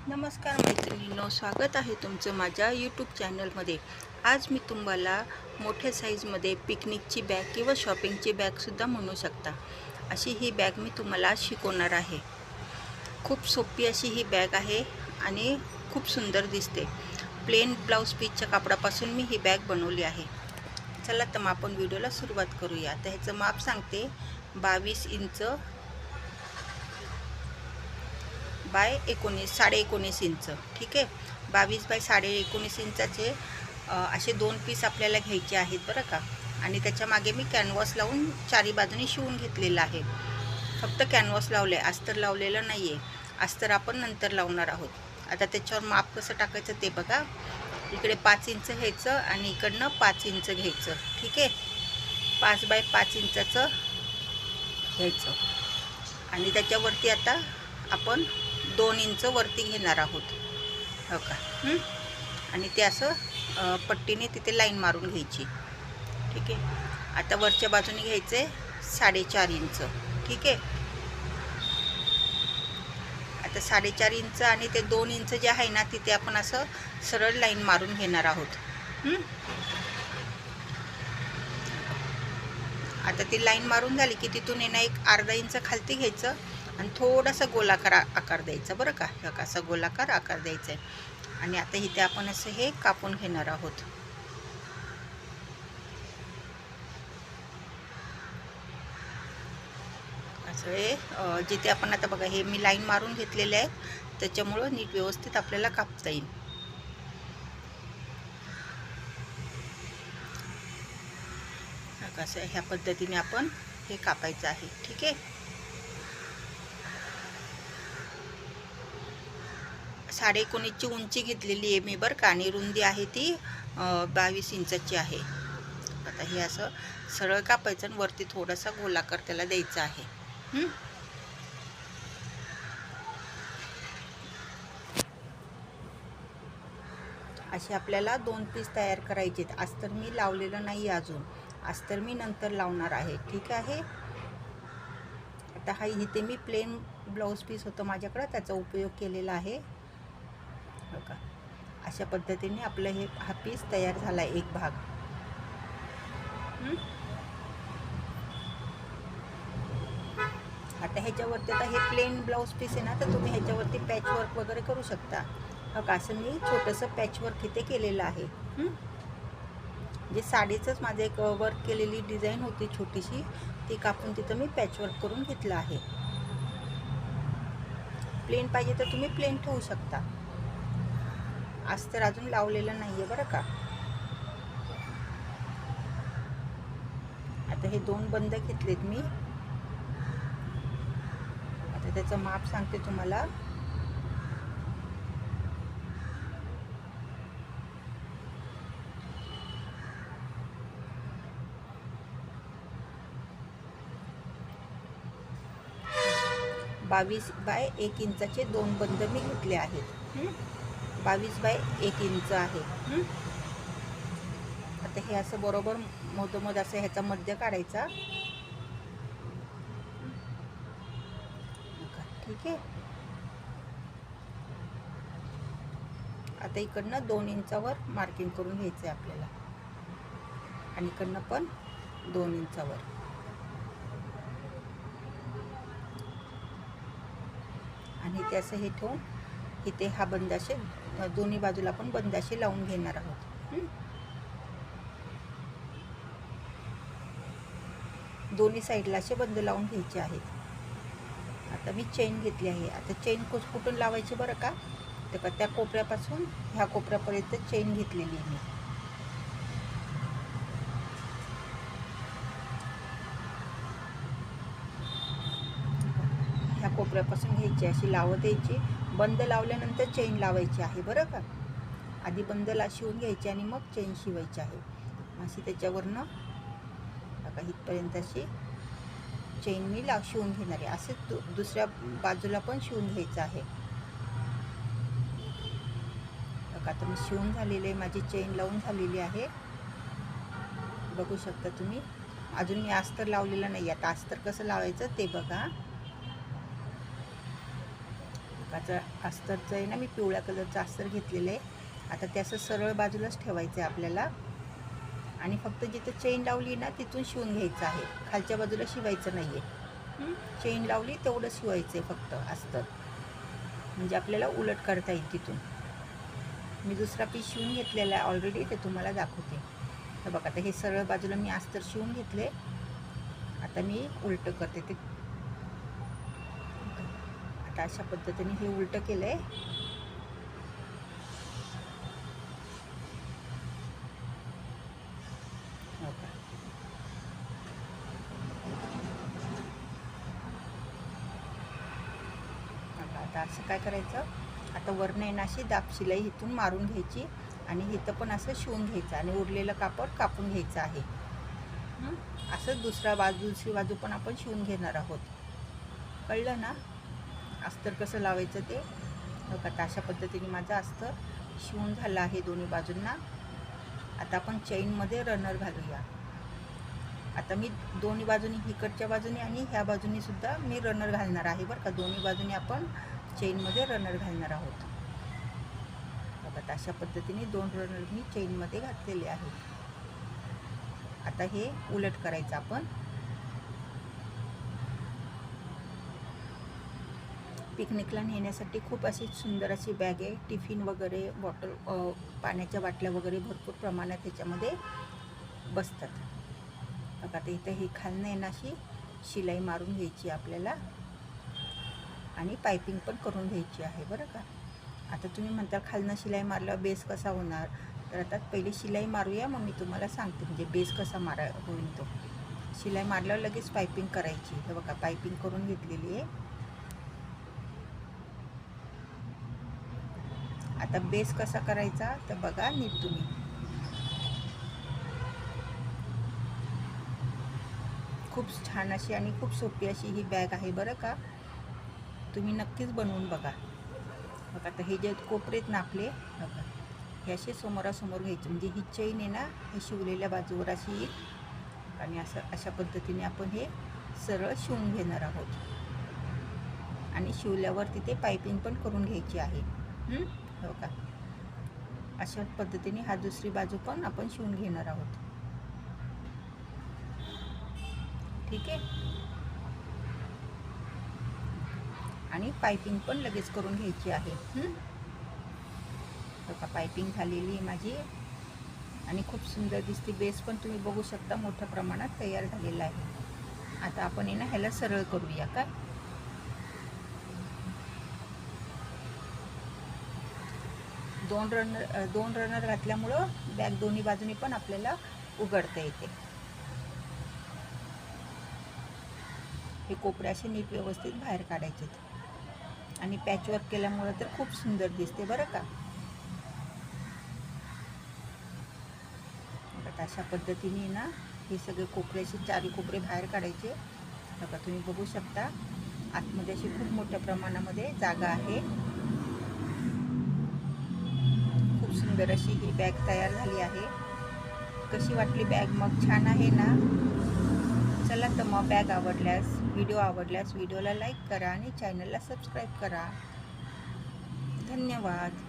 नमस्कार मैत्रिणींनो, स्वागत आहे तुमचं माझ्या यूट्यूब चॅनलमध्ये. आज मी तुम्हाला मोठ्या साईजमध्ये पिकनिकची बॅग किंवा शॉपिंगची बॅगसुद्धा म्हणू शकता, अशी ही बॅग मी तुम्हाला शिकवणार आहे. खूप सोपी अशी ही बॅग आहे आणि खूप सुंदर दिसते. प्लेन ब्लाऊज पीसच्या कापडापासून मी ही बॅग बनवली आहे. चला तर मग आपण व्हिडिओला सुरुवात करूया. तर ह्याचं माप सांगते, 22 इंच बाय 19 इंच. ठीक आहे, 22 बाय 19.5 इंचाचे असे 2 पीस आपल्याला घ्यायचे आहेत बरं का. आणि त्याच्या मागे मी कॅनव्हास लावून चारी बाजूनी शिवून घेतलेलं आहे. फक्त कॅनव्हास लावले, अस्तर लावलेलं नाही आहे. अस्तर आपण नंतर लावणार आहोत. आता त्याच्यावर माप कसं टाकायचं ते बघा. इकडे 5 इंच घ्यायचं आणि इकडनं 5 इंच घ्यायचं. ठीक आहे, 5 बाय 5 इंचाचं घ्यायचं आणि त्याच्यावरती आता आपण 2 इंच वरती घेणार आहोत, हो का. आणि ते असं पट्टीने तिथे लाईन मारून घ्यायची. ठीक आहे, आता वरच्या बाजूने घ्यायचं आहे 4.5 इंच. ठीक आहे, आता 4.5 इंच आणि ते 2 इंच जे आहे ना, तिथे आपण असं सरळ लाईन मारून घेणार आहोत. आता ती लाईन मारून झाली की तिथून येणं एक अर्धा इंच खालती घ्यायचं आणि थोडासा गोलाकार आकार द्यायचा बरं का. असा गोलाकार आकार द्यायचा आहे. आणि आता इथे आपण असं हे कापून घेणार आहोत. असं हे जिथे आपण आता बघा, हे मी लाईन मारून घेतलेले आहेत, त्याच्यामुळं नीट व्यवस्थित आपल्याला कापता येईल. असं ह्या पद्धतीने आपण हे कापायचं आहे. ठीक आहे, 19.5 इंची उंची घेतलेली आहे मी बरं का. आणि रुंदी आहे ती 22 इंचाची आहे. आता हे असं सरळ कापायचं आणि वरती थोडासा गोलाकार त्याला द्यायचा आहे. असे आपल्याला 2 पीस तयार करायचे आहेत. अस्तर मी लावलेलं नाही अजून, अस्तर मी नंतर लावणार आहे. ठीक आहे, आता हा इथे मी प्लेन ब्लाऊज पीस होतं माझ्याकडं, त्याचा उपयोग केलेला आहे, हो का. अशा पद्धतीने आपलं हे हा पीस तयार झाला आहे, एक भाग. आता ह्याच्यावरती, आता हे प्लेन ब्लाऊज पीस आहे ना, तर तुम्ही ह्याच्यावरती पॅचवर्क वगैरे करू शकता, हो का. असं मी छोटंसं पॅचवर्क इथे केलेलं आहे. जे साडीचंच माझं एक वर्क केलेली डिझाईन होती छोटीशी, ती कापून तिथं मी पॅचवर्क करून घेतलं आहे. प्लेन पाहिजे तर तुम्ही प्लेन ठेवू शकता. अस्तर अजून लावलेलं नाही आहे बरं का. आता हे 2 बंद घेतलेत मी. आता त्याचं माप सांगते तुम्हाला. बावीस बाय 1 इंचाचे 2 बंद मी घेतले आहेत. 22 बाय 1 इंच आहे. आता हे असं बरोबर मधोमध असं ह्याचा मध्य काढायचा. ठीक आहे, आता इकडनं 2 इंचावर मार्किंग करून घ्यायचं आहे आपल्याला आणि इकडनं पण 2 इंचावर. आणि ते असं हे ठेवून इथे हा बंद असे दोन्ही बाजूला आपण बंद असे लावून घेणार आहोत. दोन्ही साईडला असे बंद लावून घ्यायचे आहेत. आता मी चेन घेतली आहे. आता चेन कुठून लावायची बरं का, तर त्या कोपऱ्यापासून ह्या कोपऱ्यापर्यंत चेन घेतलेली आहे मी. ह्या कोपऱ्यापासून घ्यायची, अशी लावत द्यायची. बंद लावल्यानंतर चेन लावायची आहे बरं का. आधी बंदला शिवून घ्यायची आणि मग चेन शिवायची आहे. अशी त्याच्यावरनं बघा इथपर्यंत अशी चेन मी शिवून घेणार आहे. असे दुसऱ्या बाजूला पण शिवून घ्यायचं आहे. बघा आता मी शिवून झालेली आहे, माझी चेन लावून झालेली आहे, बघू शकता तुम्ही. अजून मी अस्तर लावलेलं नाही. आता अस्तर कसं लावायचं ते बघा. बघाचं अस्तरचं आहे ना, मी पिवळ्या कलरचं अस्तर घेतलेलं आहे. आता ते असं सरळ बाजूलाच ठेवायचं आहे आपल्याला आणि फक्त जिथं चेन लावली ना तिथून शिवून घ्यायचं आहे, खालच्या बाजूला शिवायचं नाही आहे. चेन लावली तेवढं शिवायचं आहे फक्त अस्तर, म्हणजे आपल्याला उलट करता येईल तिथून. मी दुसरा पीस शिवून घेतलेला आहे ऑलरेडी, ते तुम्हाला दाखवते. तर बघा आता हे सरळ बाजूला मी अस्तर शिवून घेतले. आता मी उलटं करते ते. आता अशा पद्धतीने हे उलटं केलं आहे. आता असं काय करायचं, आता वरनं येणं अशी दाब शिलाई इथून मारून घ्यायची आणि इथं पण असं शिवून घ्यायचं आणि उरलेलं कापड कापून घ्यायचं आहे. असं दुसरी बाजू पण आपण शिवून घेणार आहोत. कळलं ना अस्तर कसं लावायचं ते. बघा आता अशा पद्धतीने माझं अस्तर शिवून झालं आहे दोन्ही बाजूंना. आता आपण चेनमध्ये रनर घालूया. आता मी दोन्ही बाजूनी, इकडच्या बाजूनी आणि ह्या बाजूनी सुद्धा मी रनर घालणार आहे बरं का. दोन्ही बाजूनी आपण चेनमध्ये रनर घालणार आहोत. बघा अशा पद्धतीने 2 रनर मी चेनमध्ये घातलेले आहेत. आता हे उलट करायचं आपण. पिकनिकला नेण्यासाठी खूप अशी सुंदर अशी बॅग आहे. टिफिन वगैरे, बॉटल, पाण्याच्या बाटल्या वगैरे भरपूर प्रमाणात ह्याच्यामध्ये बसतात. बघा आता इथं हे खालनं आहे ना अशी शिलाई मारून घ्यायची आपल्याला आणि पायपिंग पण करून घ्यायची आहे बरं का. आता तुम्ही म्हणता खालनं शिलाई मारल्यावर बेस कसा होणार, तर आता पहिले शिलाई मारूया, मग मी तुम्हाला सांगते म्हणजे बेस कसा होईल तो. शिलाई मारल्यावर लगेच पायपिंग करायची. हे बघा पायपिंग करून घेतलेली आहे. आता बेस कसा करायचा तर बघा नीट तुम्ही. खूप छान अशी आणि खूप सोपी अशी ही बॅग आहे बरं का. तुम्ही नक्कीच बनवून बघा. बघा आता हे जे कोपरे आहेत ना आपले, बघा हे असे समोरासमोर घ्यायचे, म्हणजे ही चेन आहे ना हे शिवलेल्या बाजूवर अशी येईल आणि असं अशा पद्धतीने आपण हे सरळ शिवून घेणार आहोत. आणि शिवल्यावर तिथे पायपिंग पण करून घ्यायची आहे. बघा अशा पद्धतीने हा दुसरी बाजू पण आपण शिवून घेणार आहोत. ठीक आहे. आणि पायपिंग पण लगेच करून घ्यायची आहे. बघा पायपिंग झालेली आहे माझी आणि खूप सुंदर दिसते. बेस पण तुम्ही बघू शकता मोठ्या प्रमाणात तयार झालेला आहे. आता आपण आहे ना ह्याला सरळ करूया काय. दोन रनर घातल्यामुळं बॅग दोन्ही बाजूनी पण आपल्याला उघडता येते. हे कोपरे असे नीट व्यवस्थित बाहेर काढायचे आणि पॅचवर्क केल्यामुळे तर खूप सुंदर दिसते बरं का. अशा पद्धतीने ना हे सगळे कोपऱ्याचे चारी कोपरे बाहेर काढायचे. बघा तुम्ही बघू शकता आतमध्ये अशी खूप मोठ्या प्रमाणामध्ये जागा आहे. खूप सुंदर अशी ही बॅग तयार झाली आहे. कशी वाटली बॅग मग? छान आहे ना. चला तर मग बॅग आवडल्यास, व्हिडिओ आवडल्यास व्हिडिओला लाईक करा आणि चॅनलला सबस्क्राईब करा. धन्यवाद.